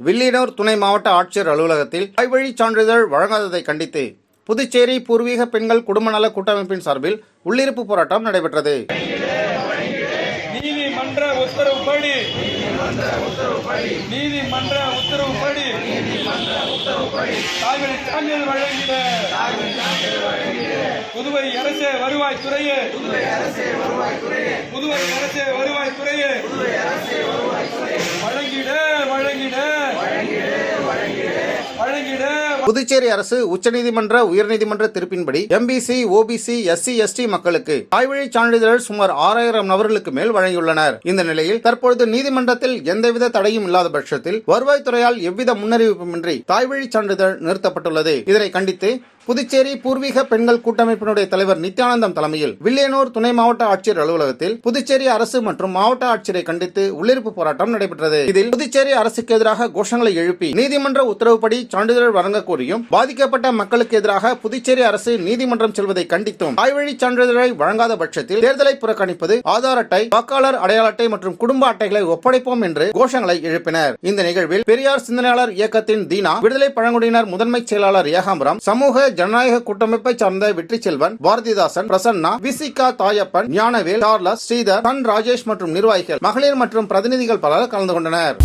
வில்லியனூர் துணை மாவட்ட ஆட்சியர் அலுவலகத்தில் தாய்வழி சான்றிதழ் வழங்காததை கண்டித்து புதுச்சேரி பூர்வீக பெண்கள் குடும்ப நல கூட்டமைப்பின் சார்பில் உள்ளிருப்பு போராட்டம் நடைபெற்றது. நீதிமன்ற உத்தரவுப்படி தாய்வழி சான்றிதழ் வழங்கிட புதுவை அரசே வருவாய்த்துறையே புதுச்சேரி அரசு உச்சநீதிமன்ற உயர்நீதிமன்ற தீர்ப்பின்படி எம்பிசி, ஓபிசி, எஸ்சி, எஸ்டி மக்களுக்கு தாய்வழி சான்றிதழ் சுமார் 6000 நபர்களுக்கு மேல் வழங்கியுள்ளனர். இந்த நிலையில் தற்பொழுது நீதிமன்றத்தில் எந்தவித தடையும் இல்லாத பட்சத்தில் வருவாய்த்துறையால் எவ்வித முன்னறிவிப்புமின்றி தாய்வழி சான்றிதழ் நிறுத்தப்பட்டுள்ளது. இதனை கண்டித்து புதுச்சேரி பூர்வீக பெண்கள் கூட்டமைப்பினுடைய தலைவர் நித்யானந்தம் தலைமையில் வில்லியனூர் துணை மாவட்ட ஆட்சியர் அலுவலகத்தில் புதுச்சேரி அரசு மற்றும் மாவட்ட ஆட்சியரை கண்டித்து உள்ளிருப்பு போராட்டம் நடைபெற்றது. இதில் புதுச்சேரி அரசுக்கு எதிராக கோஷங்களை எழுப்பி நீதிமன்ற உத்தரவுப்படி சான்றிதழ் வழங்க கோரியும், பாதிக்கப்பட்ட மக்களுக்கு எதிராக புதுச்சேரி அரசு நீதிமன்றம் செல்வதை கண்டித்தும், தாய்வழி சான்றிதழை வழங்காத பட்சத்தில் தேர்தலை புறக்கணிப்பது, ஆதார் அட்டை, வாக்காளர் அடையாள அட்டை மற்றும் குடும்ப அட்டைகளை ஒப்படைப்போம் என்று கோஷங்களை எழுப்பினர். இந்த நிகழ்வில் பெரியார் சிந்தனையாளர் இயக்கத்தின் தீனா, விடுதலை பழங்குடியினர் முதன்மை செயலாளர் ஏகாம்பரம், சமூக ஜனநாயக கூட்டமைப்பை சார்ந்த வெற்றி செல்வன், பாரதிதாசன், பிரசன்னா, விசிகா தாயப்பன், ஞானவேல், சார்லஸ், ஸ்ரீதர், ராஜேஷ் மற்றும் நிர்வாகிகள், மகளிர் மற்றும் பிரதிநிதிகள் பலர் கலந்து கொண்டனர்.